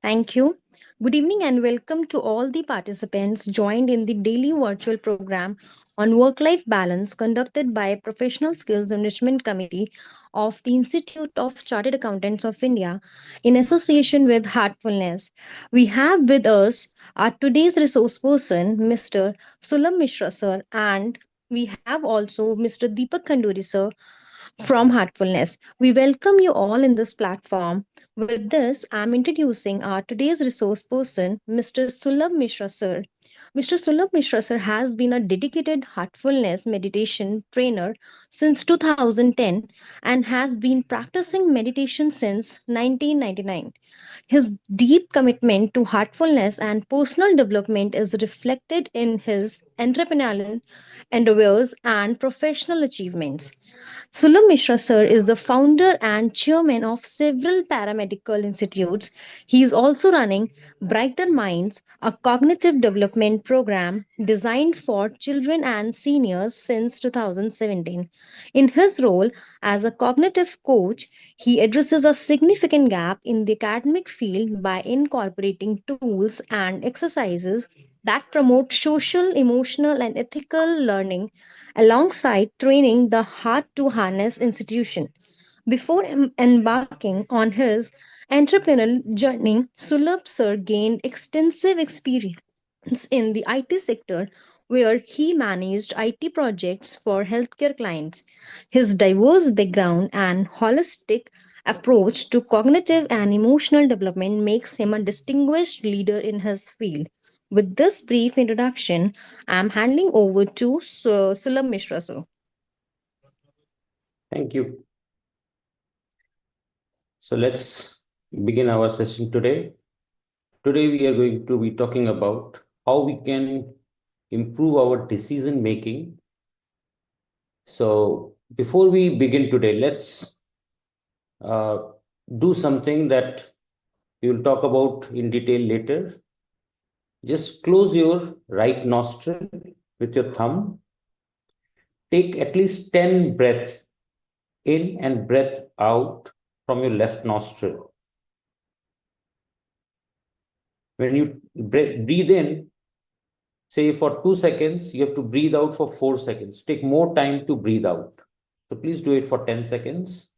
Thank you. Good evening and welcome to all the participants joined in the daily virtual program on work life balance conducted by Professional Skills Enrichment Committee of the Institute of Chartered Accountants of India in association with Heartfulness. We have with us our today's resource person, Mr. Sulam Mishra sir, and we have also Mr. Deepak Kanduri sir from Heartfulness. We welcome you all in this platform. With this, I'm introducing our today's resource person, Mr. Sulabh Mishra sir. Mr. Sulabh Mishra sir has been a dedicated Heartfulness meditation trainer since 2010 and has been practicing meditation since 1999. His deep commitment to heartfulness and personal development is reflected in his entrepreneurial endeavors and professional achievements. Sulam Mishra sir is the founder and chairman of several paramedical institutes. He is also running Brighter Minds, a cognitive development program designed for children and seniors since 2017. In his role as a cognitive coach, he addresses a significant gap in the academic field by incorporating tools and exercises that promote social, emotional, and ethical learning alongside training the Heart to Harness institution. Before embarking on his entrepreneurial journey, Sulabh Sir gained extensive experience in the IT sector where he managed IT projects for healthcare clients. His diverse background and holistic approach to cognitive and emotional development makes him a distinguished leader in his field. With this brief introduction, I'm handing over to Sulabh Mishra. Sir. Thank you. So let's begin our session today. Today we are going to be talking about how we can improve our decision making. So before we begin today, let's uh, do something that we will talk about in detail later. Just close your right nostril with your thumb. Take at least 10 breaths in and breath out from your left nostril. When you breathe in, say for 2 seconds, you have to breathe out for 4 seconds. Take more time to breathe out. So please do it for 10 seconds.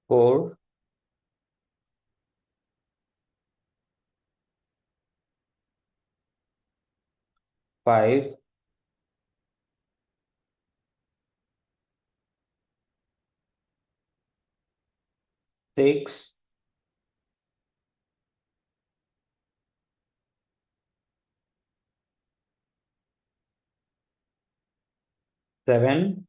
Four, five, six, seven,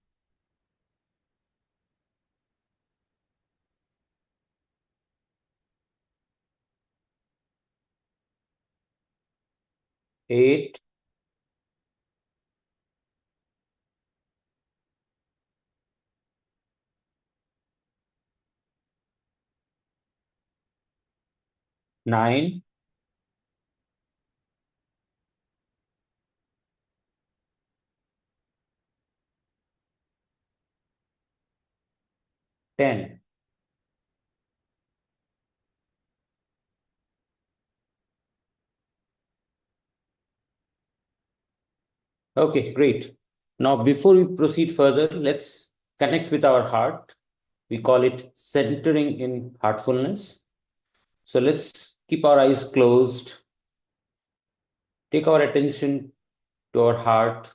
eight, nine, 10. Okay, great. Now, before we proceed further, let's connect with our heart. We call it centering in heartfulness. So let's keep our eyes closed. Take our attention to our heart.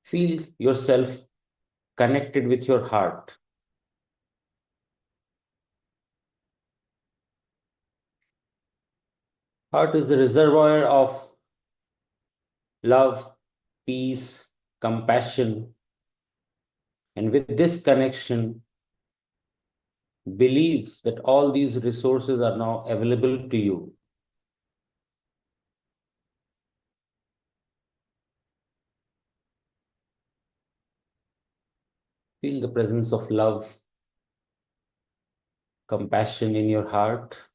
Feel yourself connected with your heart. Heart is the reservoir of love, peace, compassion. And with this connection, believe that all these resources are now available to you. Feel the presence of love, compassion in your heart.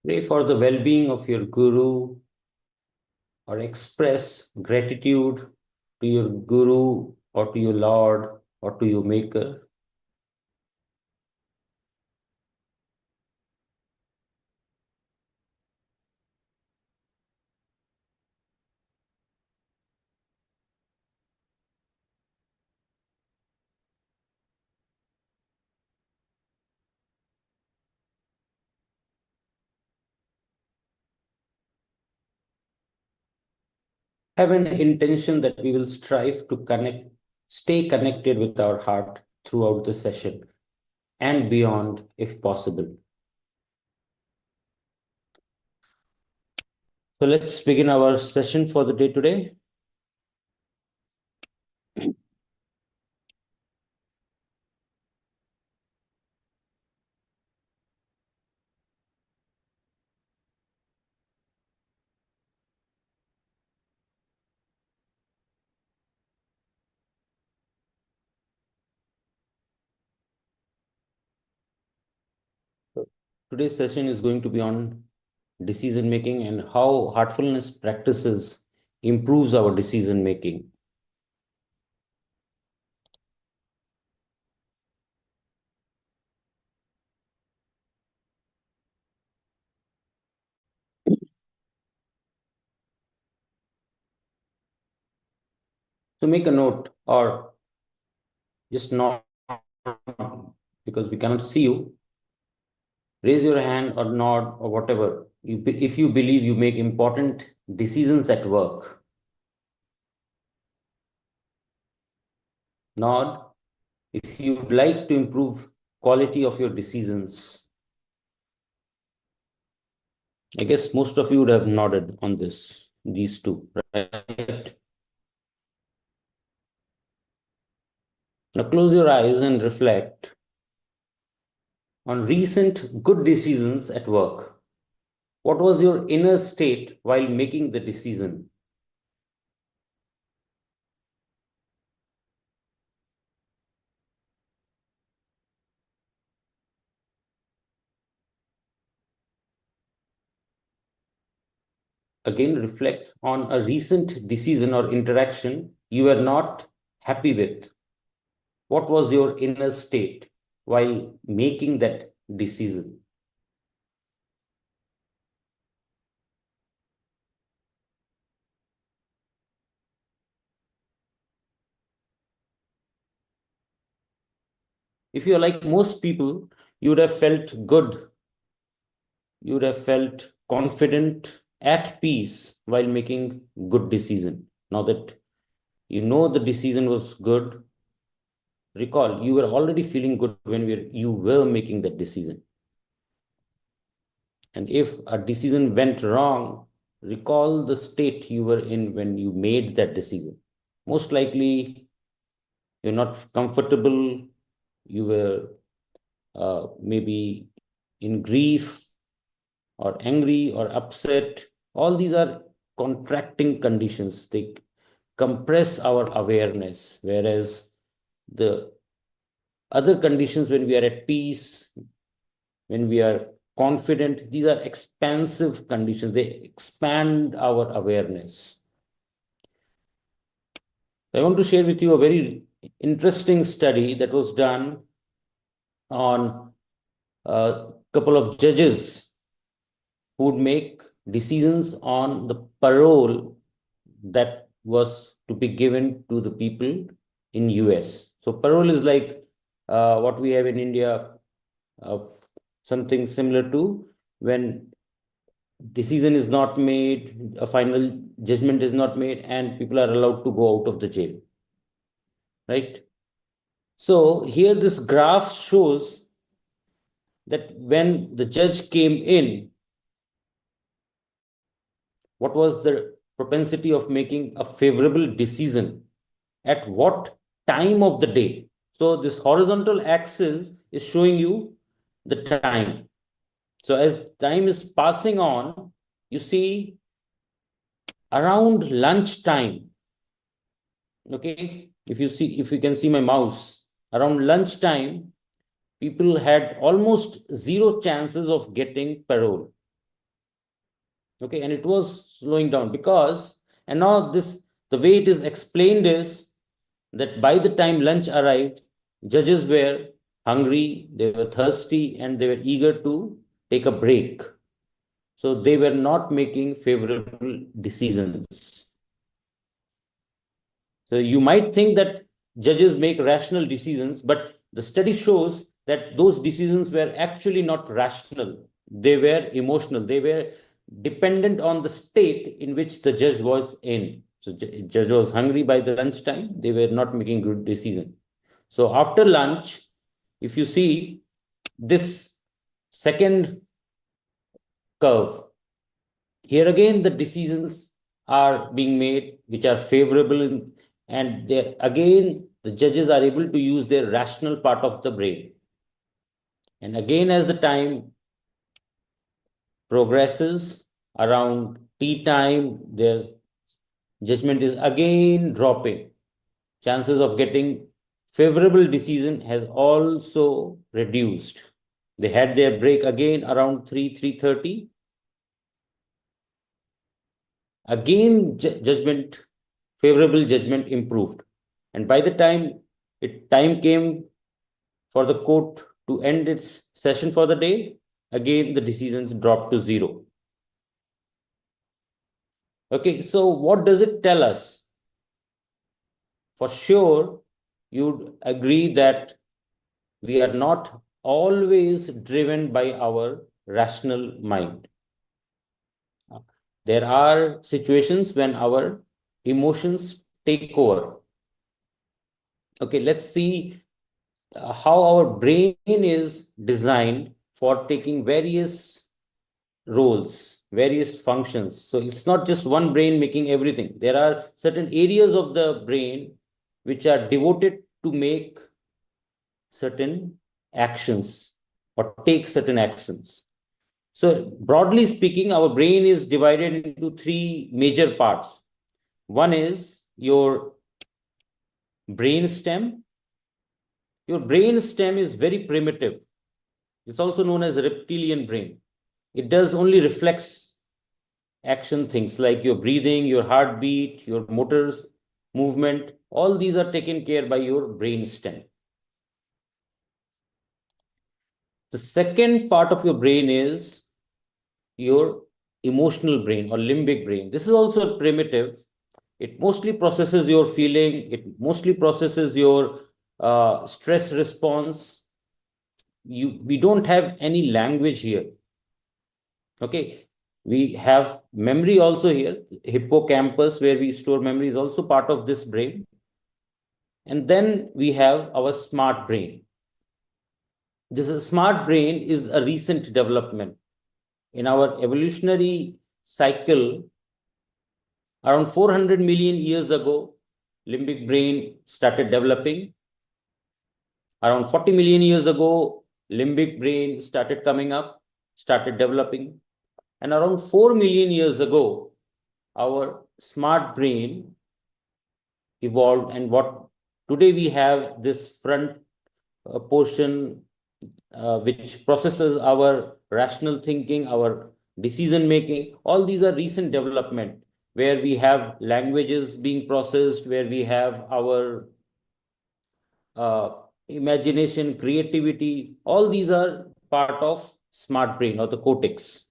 Pray for the well-being of your guru, or express gratitude to your guru or to your Lord or to your maker. Have an intention that we will strive to stay connected with our heart throughout the session and beyond if possible. So let's begin our session for the day today. Today's session is going to be on decision making and how heartfulness practices improves our decision making. So make a note or just not, because we cannot see you. Raise your hand or nod or whatever. If you believe you make important decisions at work, nod. If you would like to improve quality of your decisions, I guess most of you would have nodded on these two, right? Now close your eyes and reflect on recent good decisions at work. What was your inner state while making the decision? Again, reflect on a recent decision or interaction you were not happy with. What was your inner state while making that decision? If you're like most people, you would have felt good. You would have felt confident, at peace while making good decision. Now that you know the decision was good, recall you were already feeling good when you were making that decision. And if a decision went wrong, recall the state you were in when you made that decision. Most likely, you're not comfortable, you were maybe in grief or angry or upset. All these are contracting conditions. They compress our awareness, whereas the other conditions, when we are at peace, when we are confident, these are expansive conditions. They expand our awareness. I want to share with you a very interesting study that was done on a couple of judges who would make decisions on the parole that was to be given to the people in US. So parole is like what we have in India, something similar to when decision is not made, a final judgment is not made, and people are allowed to go out of the jail, right? So here this graph shows that when the judge came in, what was the propensity of making a favorable decision at what time of the day. So this horizontal axis is showing you the time. So as time is passing on, you see around lunchtime. Okay, if you can see my mouse, around lunchtime, people had almost zero chances of getting parole. Okay, and it was slowing down because, and now this, the way it is explained is that by the time lunch arrived, judges were hungry, they were thirsty, and they were eager to take a break. So they were not making favorable decisions. So you might think that judges make rational decisions, but the study shows that those decisions were actually not rational. They were emotional. They were dependent on the state in which the judge was in. So judge was hungry by the lunchtime. They were not making good decision. So after lunch, if you see this second curve, here again the decisions are being made which are favorable and there again the judges are able to use their rational part of the brain. And again, as the time progresses around tea time, their judgment is again dropping. Chances of getting favorable decision has also reduced. They had their break again around 3:30. Again, favorable judgment improved. And by the time time came for the court to end its session for the day, again the decisions dropped to zero. Okay, so what does it tell us? For sure, you'd agree that we are not always driven by our rational mind. There are situations when our emotions take over. Okay, let's see how our brain is designed for taking various roles, various functions. So it's not just one brain making everything. There are certain areas of the brain which are devoted to make certain actions or take certain actions. So broadly speaking, our brain is divided into three major parts. One is your brain stem. Your brain stem is very primitive. It's also known as reptilian brain. It does only reflex action things like your breathing, your heartbeat, your motors, movement. All these are taken care by your brain stem. The second part of your brain is your emotional brain or limbic brain. This is also primitive. It mostly processes your feeling. It mostly processes your stress response. We don't have any language here. Okay, we have memory also here. Hippocampus, where we store memory, is also part of this brain. And then we have our smart brain. This smart brain is a recent development. In our evolutionary cycle, around 400 million years ago, limbic brain started developing. Around 40 million years ago, limbic brain started coming up, started developing. And around 4 million years ago, our smart brain evolved. And what today we have this front portion which processes our rational thinking, our decision making. All these are recent development where we have languages being processed, where we have our uh, imagination, creativity. All these are part of smart brain or the cortex.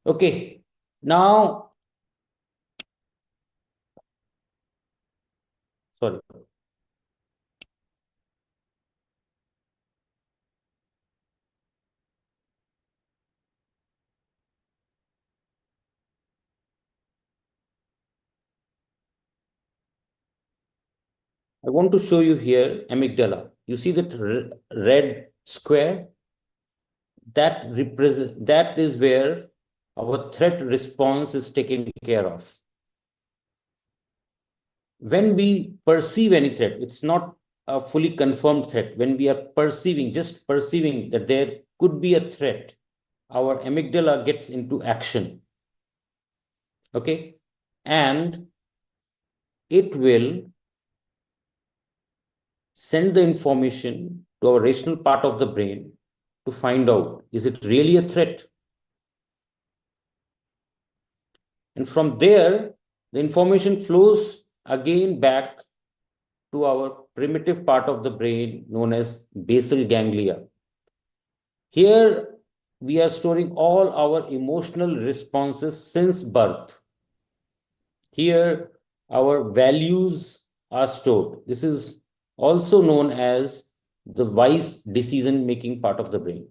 Okay, now, sorry. I want to show you here amygdala. You see that red square? that is where our threat response is taken care of. When we perceive any threat, it's not a fully confirmed threat. When we are just perceiving that there could be a threat, our amygdala gets into action. Okay. And it will send the information to our rational part of the brain to find out, is it really a threat? And from there, the information flows again back to our primitive part of the brain known as basal ganglia. Here, we are storing all our emotional responses since birth. Here, our values are stored. This is also known as the wise decision-making part of the brain.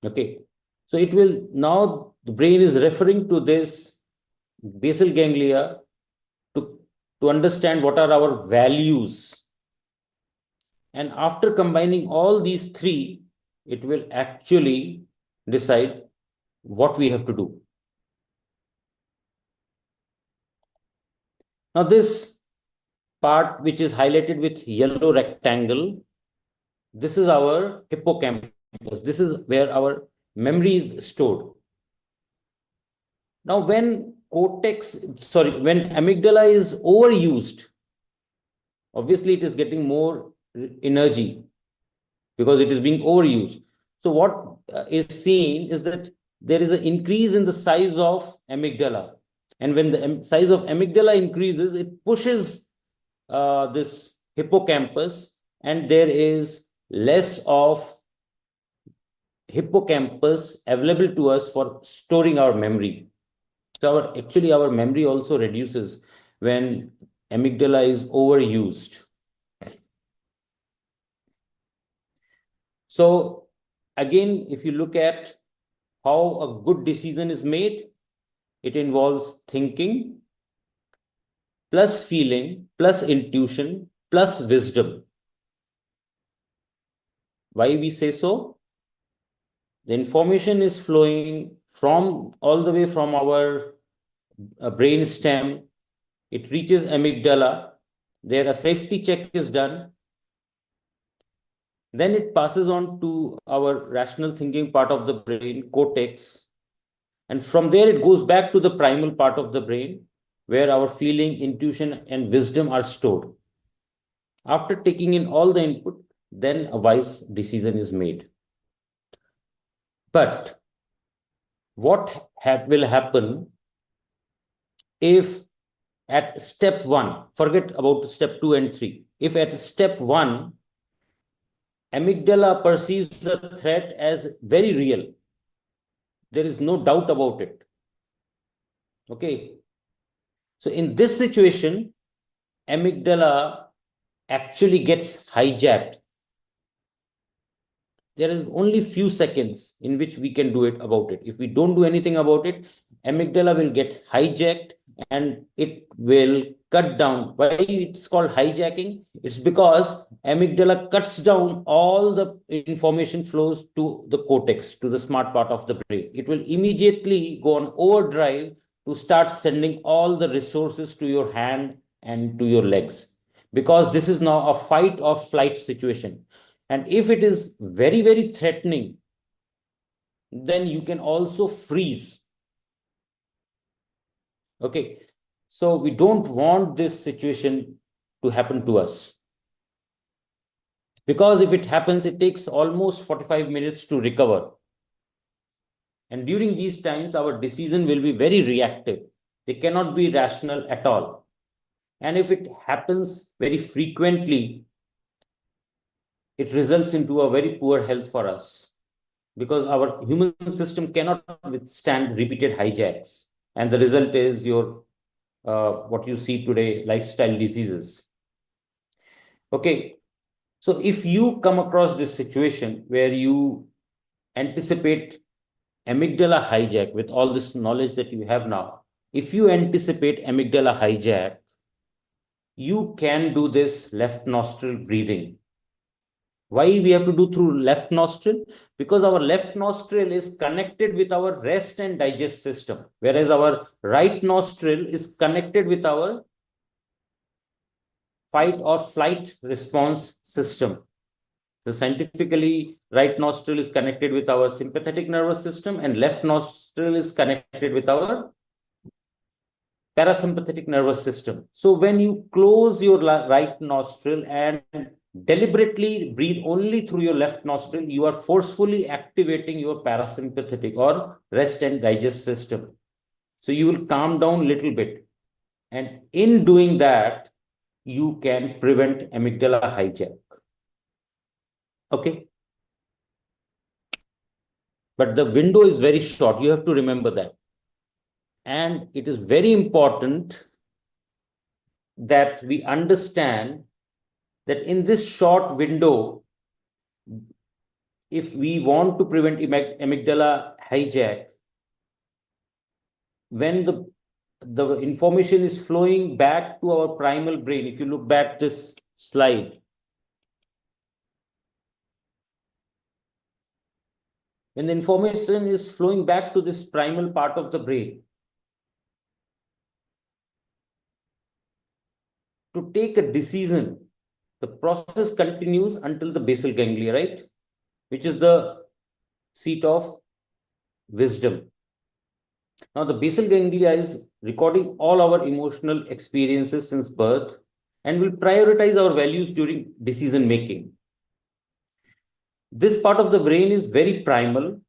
Okay. So it will now, the brain is referring to this basal ganglia to understand what are our values. And after combining all these three, it will actually decide what we have to do. Now, this part which is highlighted with yellow rectangle, this is our hippocampus. This is where our memory is stored. Now, when when amygdala is overused, obviously it is getting more energy because it is being overused. So what is seen is that there is an increase in the size of amygdala. And when the size of amygdala increases, it pushes this hippocampus, and there is less of hippocampus available to us for storing our memory. So actually our memory also reduces when amygdala is overused. So again, if you look at how a good decision is made, it involves thinking, plus feeling, plus intuition, plus wisdom. Why we say so? The information is flowing from all the way from our brain stem. It reaches amygdala. There a safety check is done. Then it passes on to our rational thinking part of the brain, cortex. And from there, it goes back to the primal part of the brain, where our feeling, intuition, and wisdom are stored. After taking in all the input, then a wise decision is made. But what will happen if at step 1, forget about step 2 and 3, if at step 1, amygdala perceives a threat as very real, there is no doubt about it. Okay. So in this situation, amygdala actually gets hijacked. There is only few seconds in which we can do it about it. If we don't do anything about it, amygdala will get hijacked and it will cut down. Why it's called hijacking? It's because amygdala cuts down all the information flows to the cortex, to the smart part of the brain. It will immediately go on overdrive to start sending all the resources to your hand and to your legs, because this is now a fight or flight situation. And if it is very, very threatening, then you can also freeze. Okay. So we don't want this situation to happen to us, because if it happens, it takes almost 45 minutes to recover. And during these times, our decision will be very reactive. They cannot be rational at all. And if it happens very frequently, it results into a very poor health for us, because our human system cannot withstand repeated hijacks. And the result is your what you see today, lifestyle diseases. Okay. So if you come across this situation where you anticipate amygdala hijack with all this knowledge that you have now, if you anticipate amygdala hijack, you can do this left nostril breathing. Why we have to do through left nostril? Because our left nostril is connected with our rest and digest system, whereas our right nostril is connected with our fight or flight response system. So scientifically, right nostril is connected with our sympathetic nervous system and left nostril is connected with our parasympathetic nervous system. So when you close your right nostril and deliberately breathe only through your left nostril, you are forcefully activating your parasympathetic or rest and digest system. So you will calm down a little bit. And in doing that, you can prevent amygdala hijack. Okay. But the window is very short. You have to remember that. And it is very important that we understand that in this short window, if we want to prevent amygdala hijack, when the information is flowing back to our primal brain, if you look back this slide, when the information is flowing back to this primal part of the brain, to take a decision, the process continues until the basal ganglia, right? Which is the seat of wisdom. Now, the basal ganglia is recording all our emotional experiences since birth and will prioritize our values during decision making. This part of the brain is very primal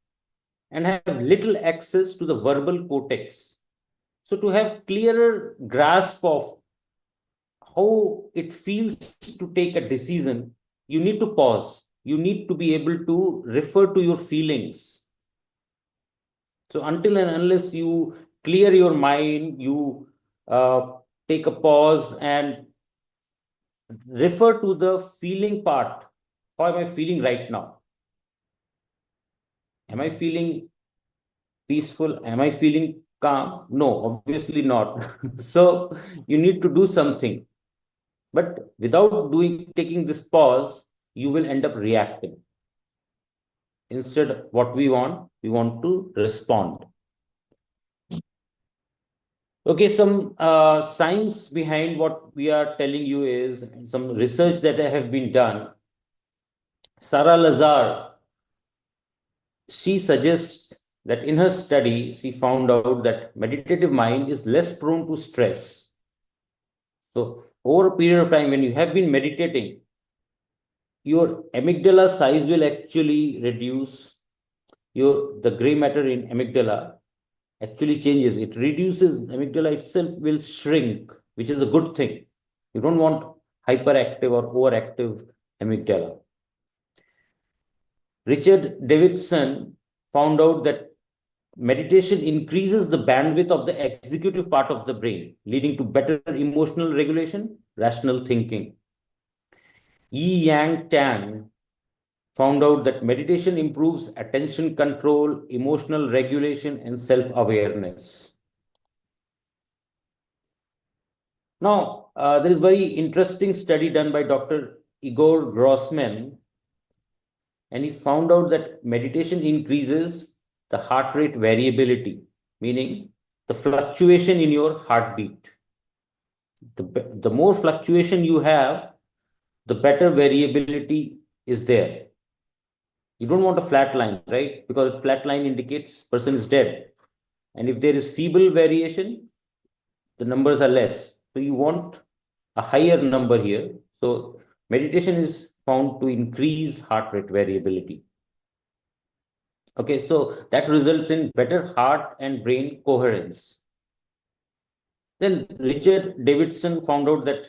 and have little access to the verbal cortex. So, to have clearer grasp of how it feels to take a decision, you need to pause. You need to be able to refer to your feelings. So until and unless you clear your mind, you take a pause and refer to the feeling part. How am I feeling right now? Am I feeling peaceful? Am I feeling calm? No, obviously not. So you need to do something. But without taking this pause, you will end up reacting. Instead, what we want to respond. Okay, some science behind what we are telling you is some research that have been done. Sarah Lazar, she suggests that in her study, she found out that meditative mind is less prone to stress. So over a period of time, when you have been meditating, your amygdala size will actually reduce. The gray matter in amygdala actually changes. It reduces. Amygdala itself will shrink, which is a good thing. You don't want hyperactive or overactive amygdala. Richard Davidson found out that meditation increases the bandwidth of the executive part of the brain, leading to better emotional regulation, rational thinking. Yi Yang Tan found out that meditation improves attention control, emotional regulation, and self-awareness. Now, there is a very interesting study done by Dr. Igor Grossman, and he found out that meditation increases the heart rate variability, meaning the fluctuation in your heartbeat. The more fluctuation you have, the better variability is there. You don't want a flat line, right? Because flat line indicates person is dead. And if there is feeble variation, the numbers are less. So you want a higher number here. So meditation is found to increase heart rate variability. Okay, so that results in better heart and brain coherence. Then Richard Davidson found out that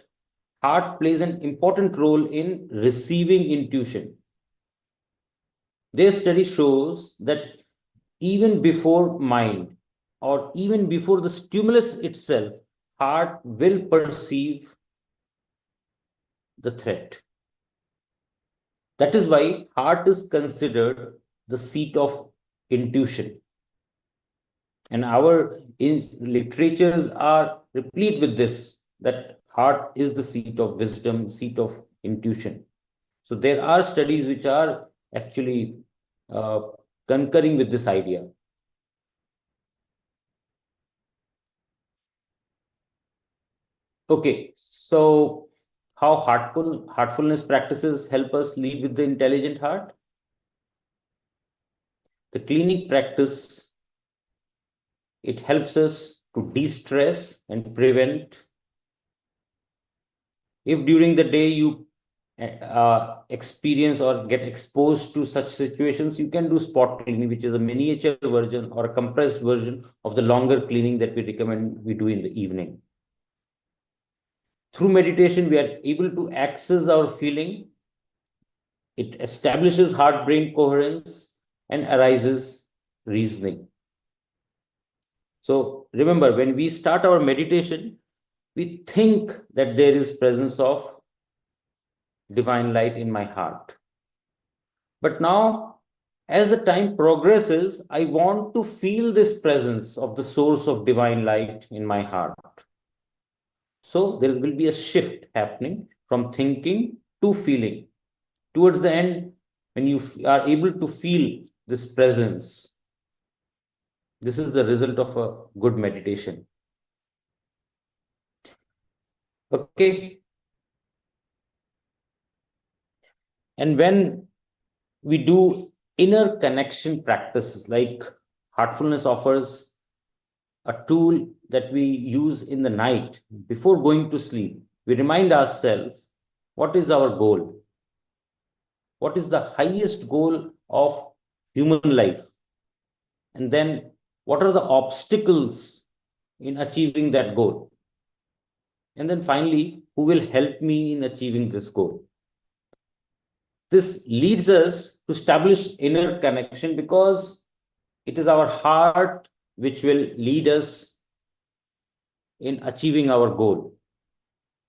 heart plays an important role in receiving intuition. Their study shows that even before mind or even before the stimulus itself, heart will perceive the threat. That is why heart is considered the seat of intuition. And our literatures are replete with this, that heart is the seat of wisdom, seat of intuition. So there are studies which are actually concurring with this idea. Okay, so how heartfulness practices help us lead with the intelligent heart? The cleaning practice, it helps us to de-stress and prevent. If during the day you experience or get exposed to such situations, you can do spot cleaning, which is a miniature version or a compressed version of the longer cleaning that we recommend we do in the evening. Through meditation, we are able to access our feeling. It establishes heart-brain coherence and arises reasoning. So remember, when we start our meditation, we think that there is presence of divine light in my heart. But now, as the time progresses, I want to feel this presence of the source of divine light in my heart. So there will be a shift happening from thinking to feeling. Towards the end, when you are able to feel this presence, this is the result of a good meditation. Okay. And when we do inner connection practice, like heartfulness offers a tool that we use in the night before going to sleep. We remind ourselves, what is our goal? What is the highest goal of human life? And then what are the obstacles in achieving that goal? And then finally, who will help me in achieving this goal? This leads us to establish inner connection because it is our heart which will lead us in achieving our goal.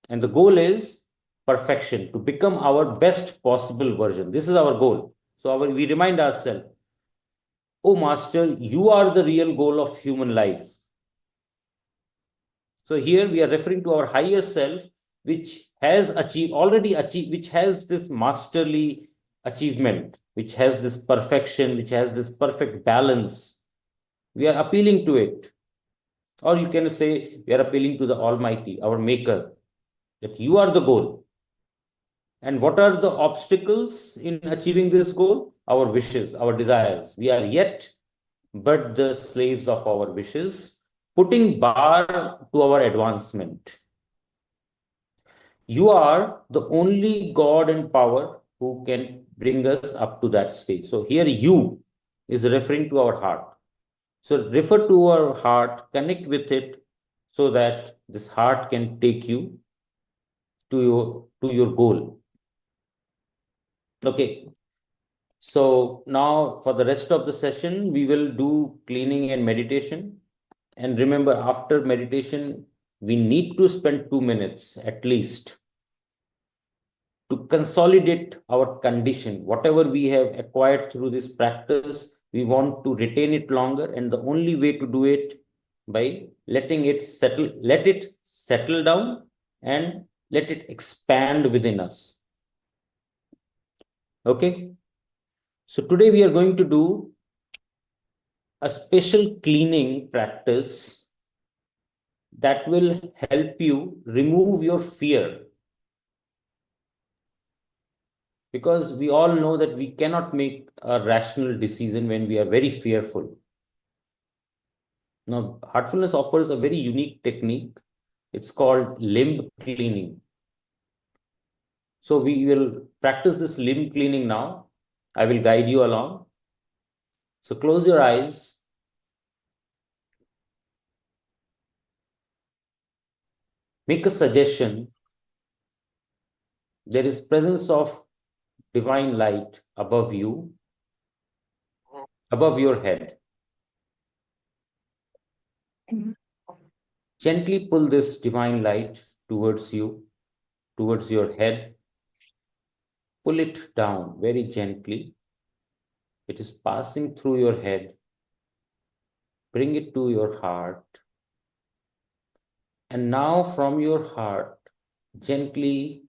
And the goal is perfection, to become our best possible version. This is our goal. So we remind ourselves, oh Master, you are the real goal of human life. So here we are referring to our higher self, which has already achieved, which has this masterly achievement, which has this perfection, which has this perfect balance. We are appealing to it. Or you can say we are appealing to the Almighty, our Maker, that you are the goal. And what are the obstacles in achieving this goal? Our wishes, our desires. We are yet but the slaves of our wishes, putting bar to our advancement. You are the only God and power who can bring us up to that stage. So here you is referring to our heart. So refer to our heart, connect with it so that this heart can take you to your goal. Okay. So now for the rest of the session, we will do cleaning and meditation. And remember, after meditation, we need to spend 2 minutes at least to consolidate our condition. Whatever we have acquired through this practice, we want to retain it longer. And the only way to do it by letting it settle, let it settle down and let it expand within us. Okay. So today we are going to do a special cleaning practice that will help you remove your fear. Because we all know that we cannot make a rational decision when we are very fearful. Now, heartfulness offers a very unique technique. It's called limb cleaning. So we will practice this limb cleaning now. I will guide you along. So close your eyes. Make a suggestion. There is presence of divine light above you, above your head. Gently pull this divine light towards you, towards your head. Pull it down very gently. It is passing through your head. Bring it to your heart. And now from your heart, gently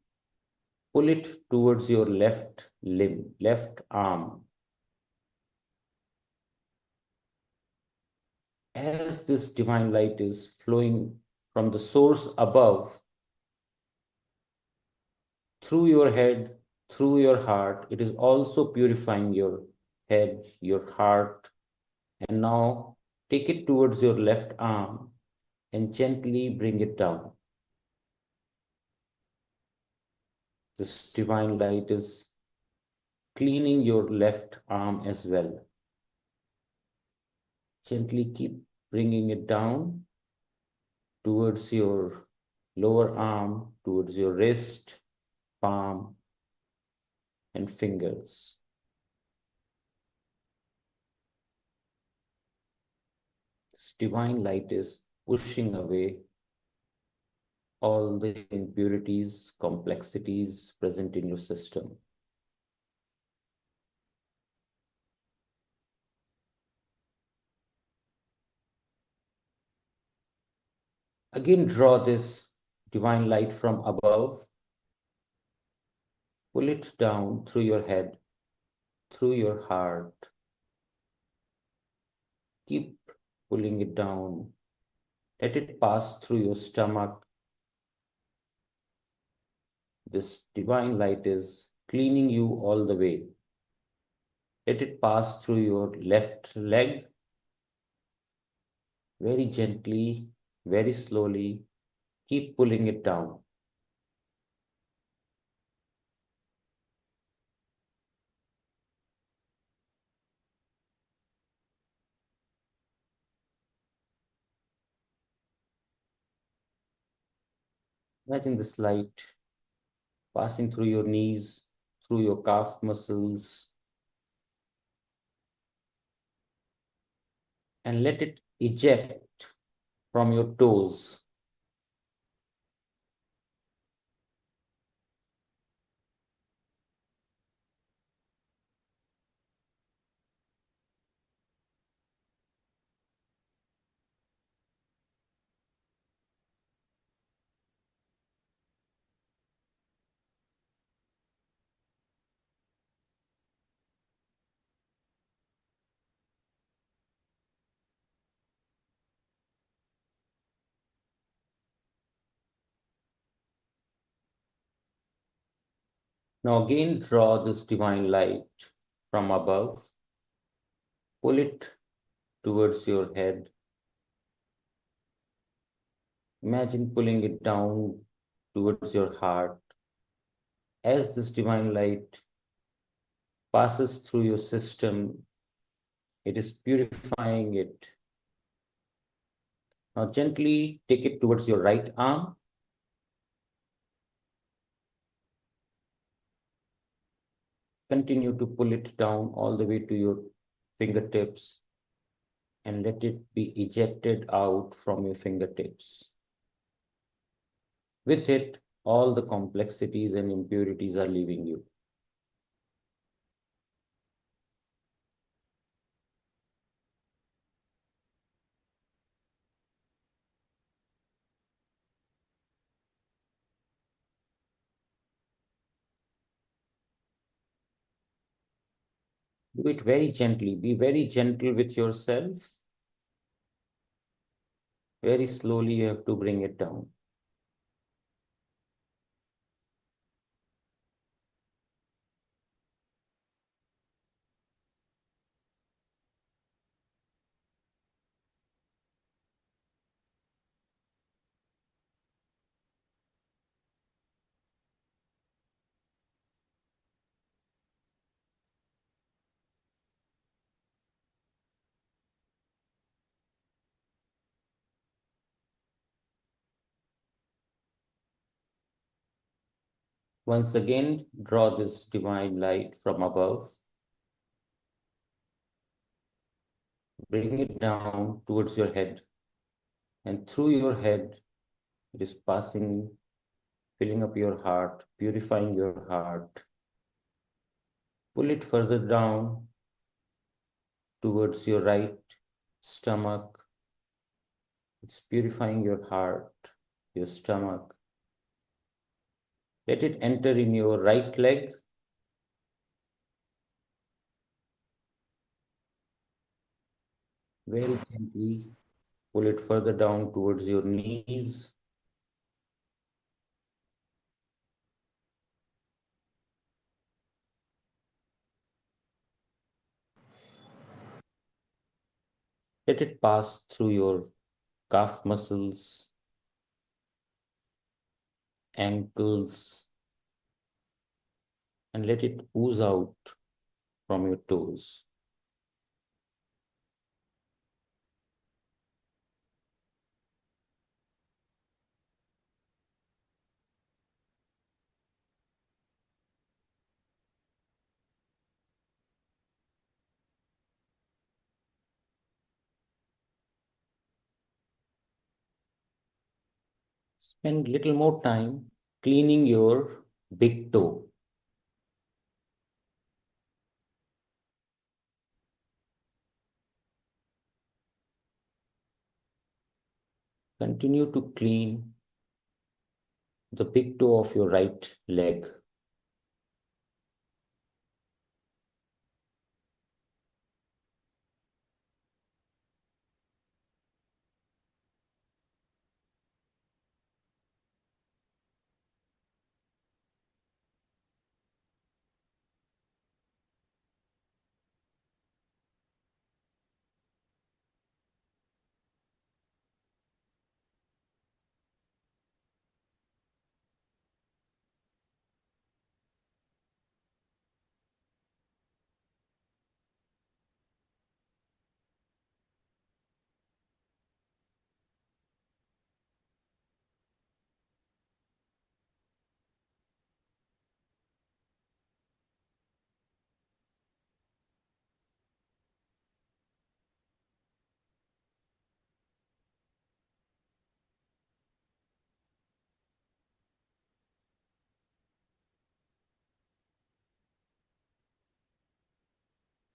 Pull it towards your left limb, left arm. As this divine light is flowing from the source above, through your head, through your heart, it is also purifying your head, your heart. And now take it towards your left arm and gently bring it down. This divine light is cleaning your left arm as well. Gently keep bringing it down towards your lower arm, towards your wrist, palm, and fingers. This divine light is pushing away all the impurities, complexities present in your system. Again, draw this divine light from above. Pull it down through your head, through your heart. Keep pulling it down. Let it pass through your stomach. This divine light is cleaning you all the way. Let it pass through your left leg. Very gently, very slowly. Keep pulling it down. Imagine this light passing through your knees, through your calf muscles, and let it eject from your toes. Now again draw this divine light from above. Pull it towards your head. Imagine pulling it down towards your heart. As this divine light passes through your system, it is purifying it. Now gently take it towards your right arm. Continue to pull it down all the way to your fingertips and let it be ejected out from your fingertips. With it, all the complexities and impurities are leaving you. Do it very gently. Be very gentle with yourself. Very slowly, you have to bring it down. Once again, draw this divine light from above. Bring it down towards your head. And through your head, it is passing, filling up your heart, purifying your heart. Pull it further down towards your right stomach. It's purifying your heart, your stomach. Let it enter in your right leg. Very gently pull it further down towards your knees. Let it pass through your calf muscles, ankles, and let it ooze out from your toes. Spend little more time cleaning your big toe. Continue to clean the big toe of your right leg.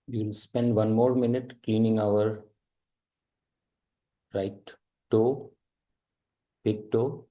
We will spend 1 more minute cleaning our right toe, big toe.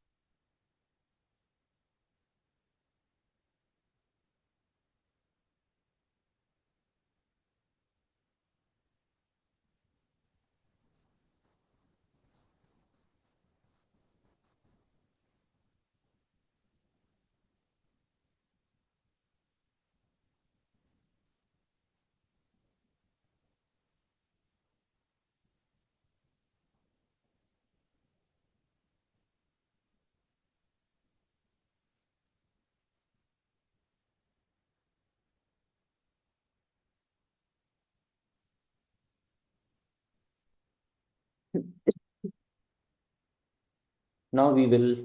Now we will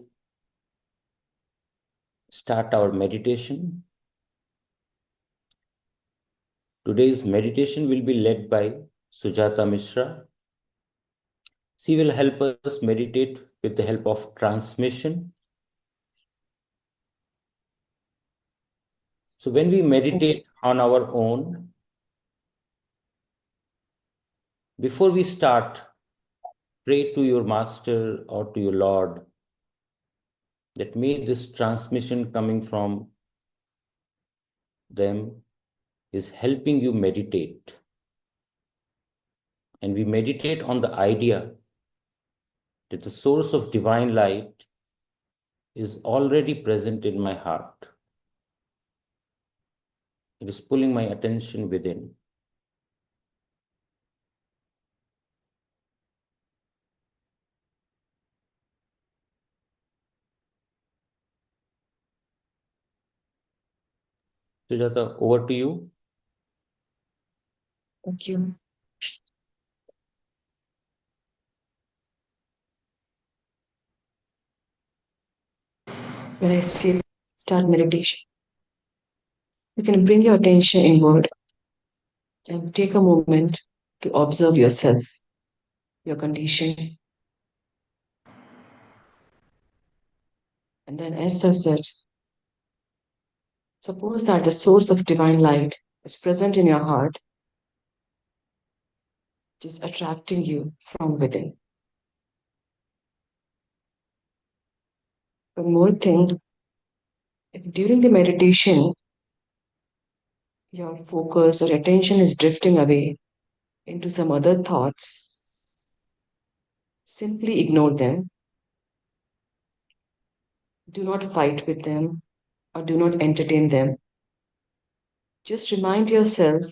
start our meditation. Today's meditation will be led by Sujata Mishra. She will help us meditate with the help of transmission. So when we meditate on our own, before we start, pray to your master or to your Lord that may this transmission coming from them is helping you meditate. And we meditate on the idea that the source of divine light is already present in my heart. It is pulling my attention within. Sujata, over to you. Thank you. When I say start meditation, you can bring your attention inward and take a moment to observe yourself, your condition. And then, as I said, suppose that the source of divine light is present in your heart, which is attracting you from within. One more thing, If during the meditation your focus or attention is drifting away into some other thoughts, simply ignore them. Do not fight with them or do not entertain them. Just remind yourself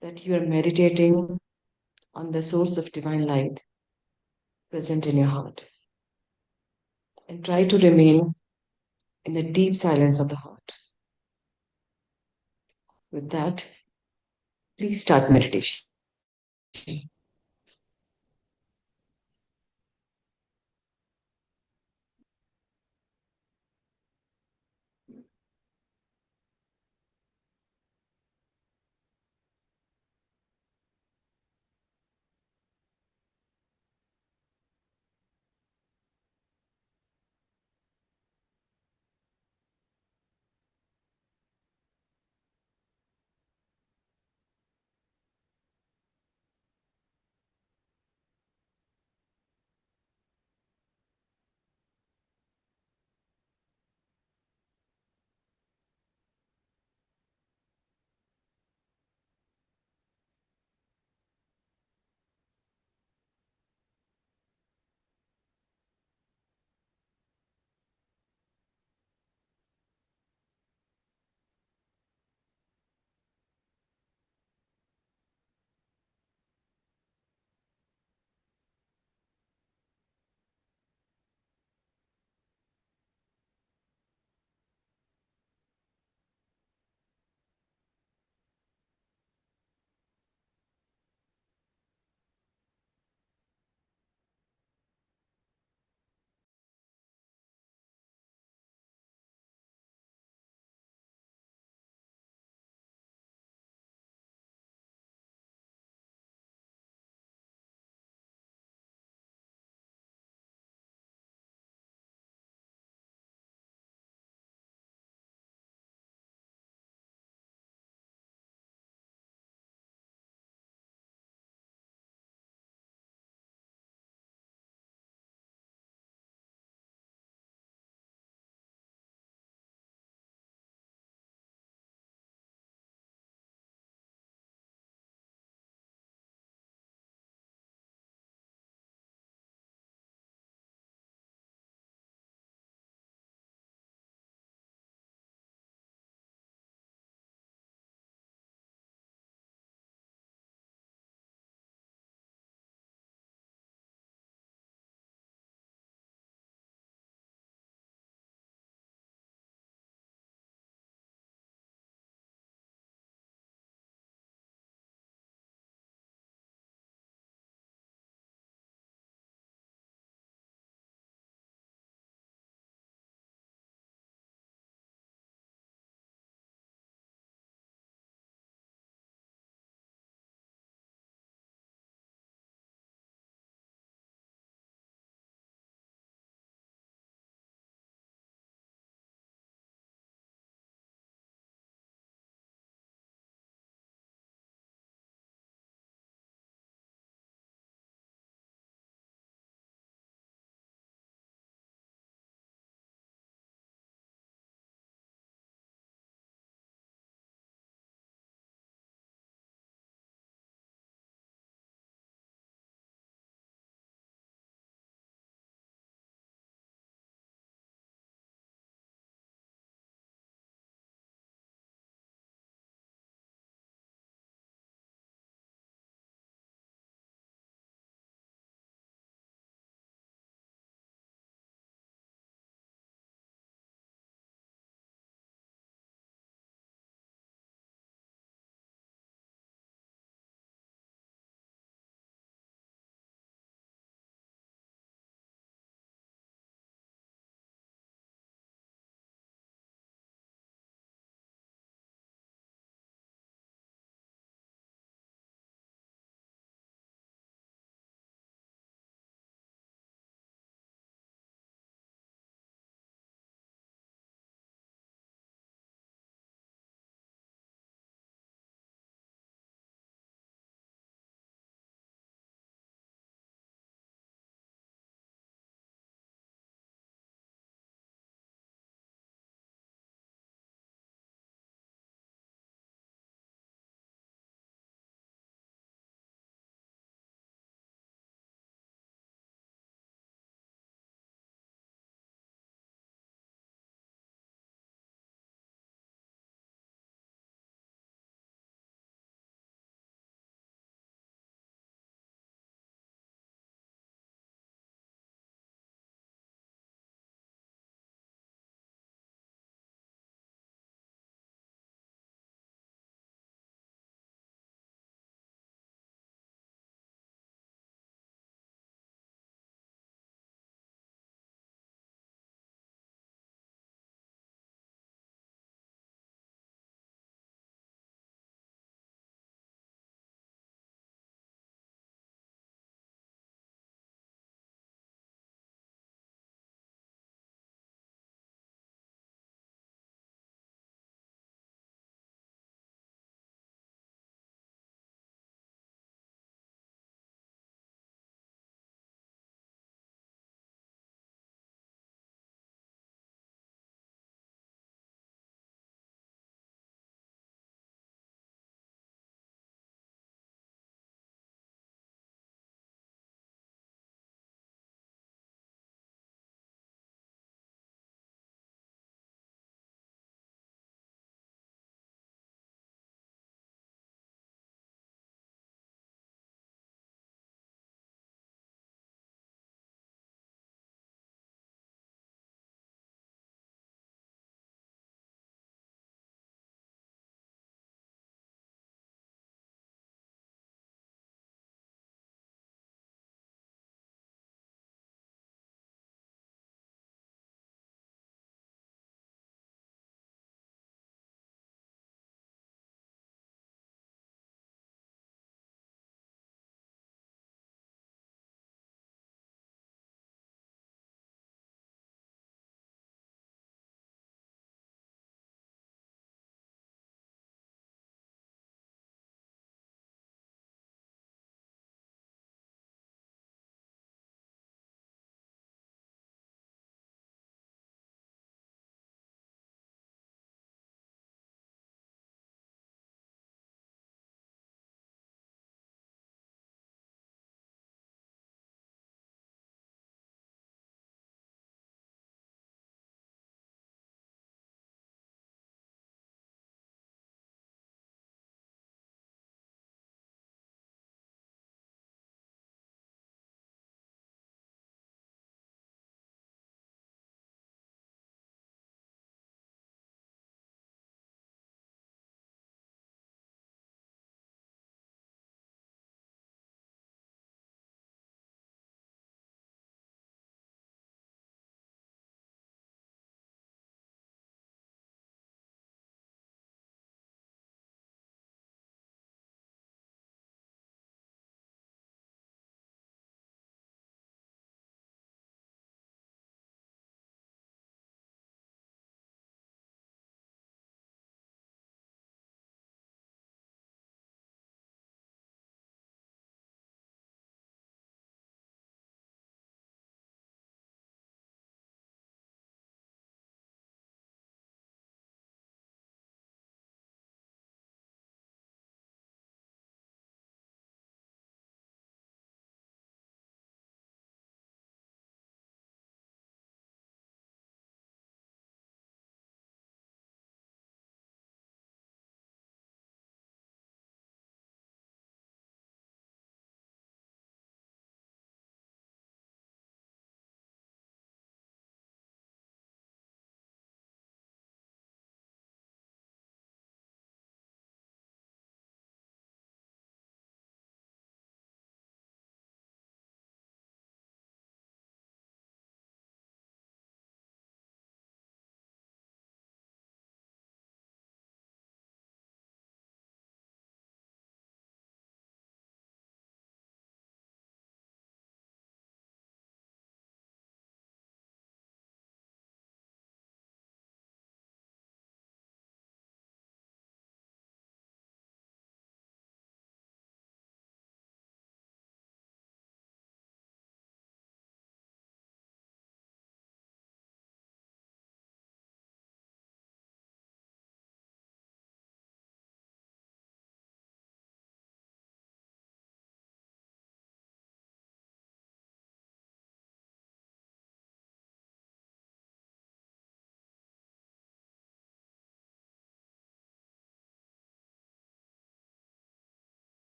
that you are meditating on the source of divine light present in your heart. And try to remain in the deep silence of the heart. With that, please start meditation.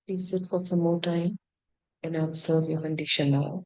Please sit for some more time and observe your condition now.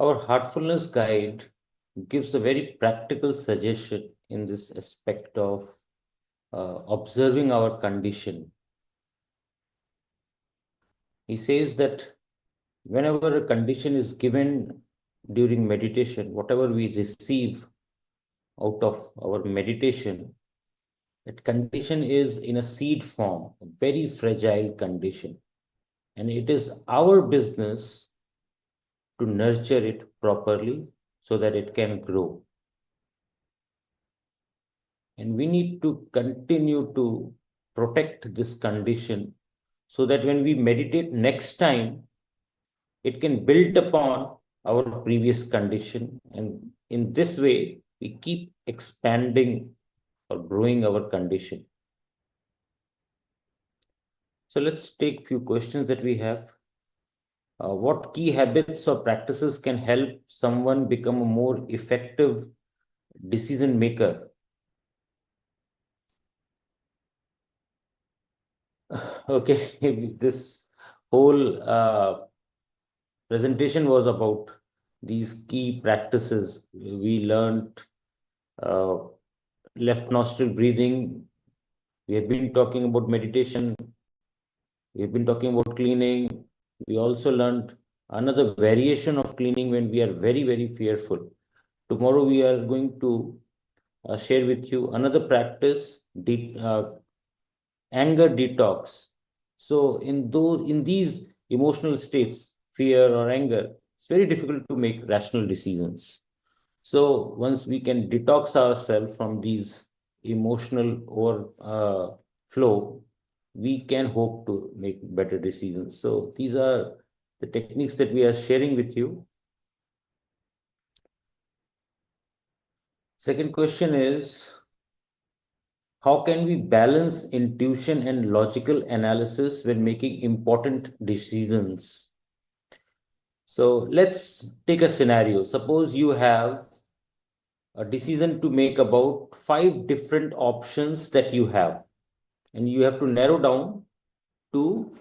Our Heartfulness Guide gives a very practical suggestion in this aspect of observing our condition. He says that whenever a condition is given during meditation, whatever we receive out of our meditation, that condition is in a seed form, a very fragile condition. And it is our business to nurture it properly so that it can grow. And we need to continue to protect this condition so that when we meditate next time, it can build upon our previous condition. And in this way, we keep expanding or growing our condition. So let's take a few questions that we have. What key habits or practices can help someone become a more effective decision maker? Okay, this whole presentation was about these key practices. We learned left nostril breathing. We have been talking about meditation. We have been talking about cleaning. We also learned another variation of cleaning when we are very, very fearful. Tomorrow we are going to share with you another practice, anger detox. So in these emotional states, fear or anger, it's very difficult to make rational decisions. So once we can detox ourselves from these emotional flow, we can hope to make better decisions. So these are the techniques that we are sharing with you. Second question is, how can we balance intuition and logical analysis when making important decisions? So let's take a scenario. Suppose you have a decision to make about 5 different options that you have, and you have to narrow down to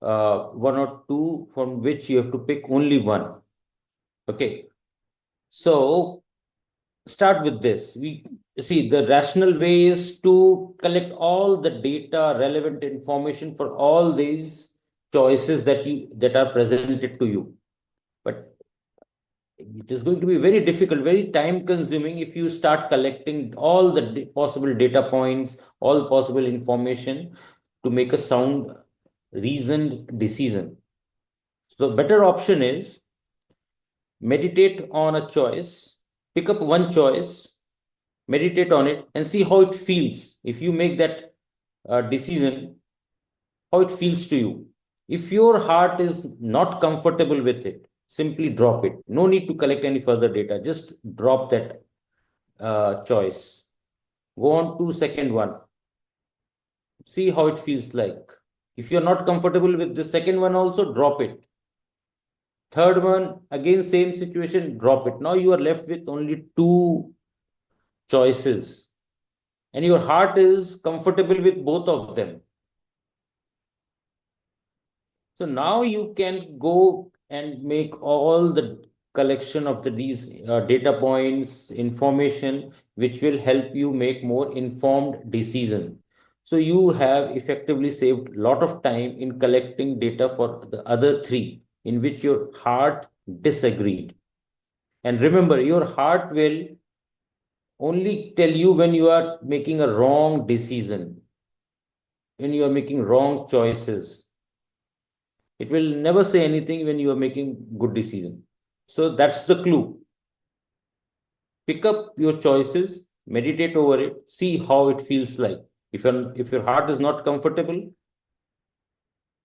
one or two from which you have to pick only one. Okay. So start with this. We see the rational way is to collect all the data, relevant information for all these choices that are presented to you. But it is going to be very difficult, very time consuming if you start collecting all the possible data points, all possible information to make a sound, reasoned decision. So the better option is meditate on a choice, pick up one choice, meditate on it, and see how it feels. If you make that decision, how it feels to you. If your heart is not comfortable with it, simply drop it. No need to collect any further data. Just drop that choice. Go on to second one. See how it feels like. If you're not comfortable with the second one also, drop it. Third one, again, same situation, drop it. Now you are left with only two choices. And your heart is comfortable with both of them. So now you can go and make all the collection of these data points, information, which will help you make more informed decision. So you have effectively saved a lot of time in collecting data for the other three, in which your heart disagreed. And remember, your heart will only tell you when you are making a wrong decision, when you are making wrong choices. It will never say anything when you are making good decision. So that's the clue. Pick up your choices, meditate over it, see how it feels like. If your heart is not comfortable,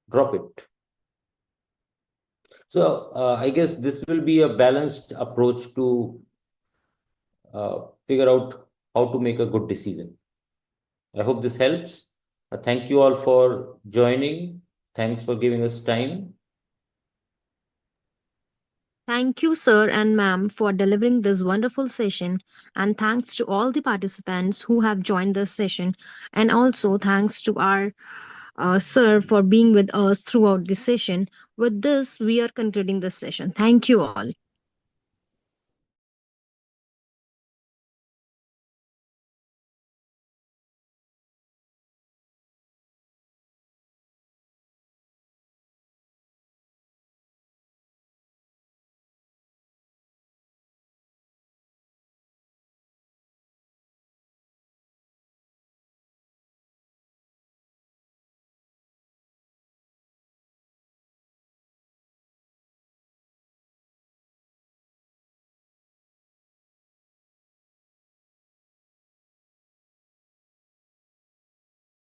drop it. So I guess this will be a balanced approach to figure out how to make a good decision. I hope this helps. Thank you all for joining. Thanks for giving us time. Thank you, sir and ma'am, for delivering this wonderful session. And thanks to all the participants who have joined this session. And also thanks to our sir for being with us throughout this session. With this, we are concluding this session. Thank you all.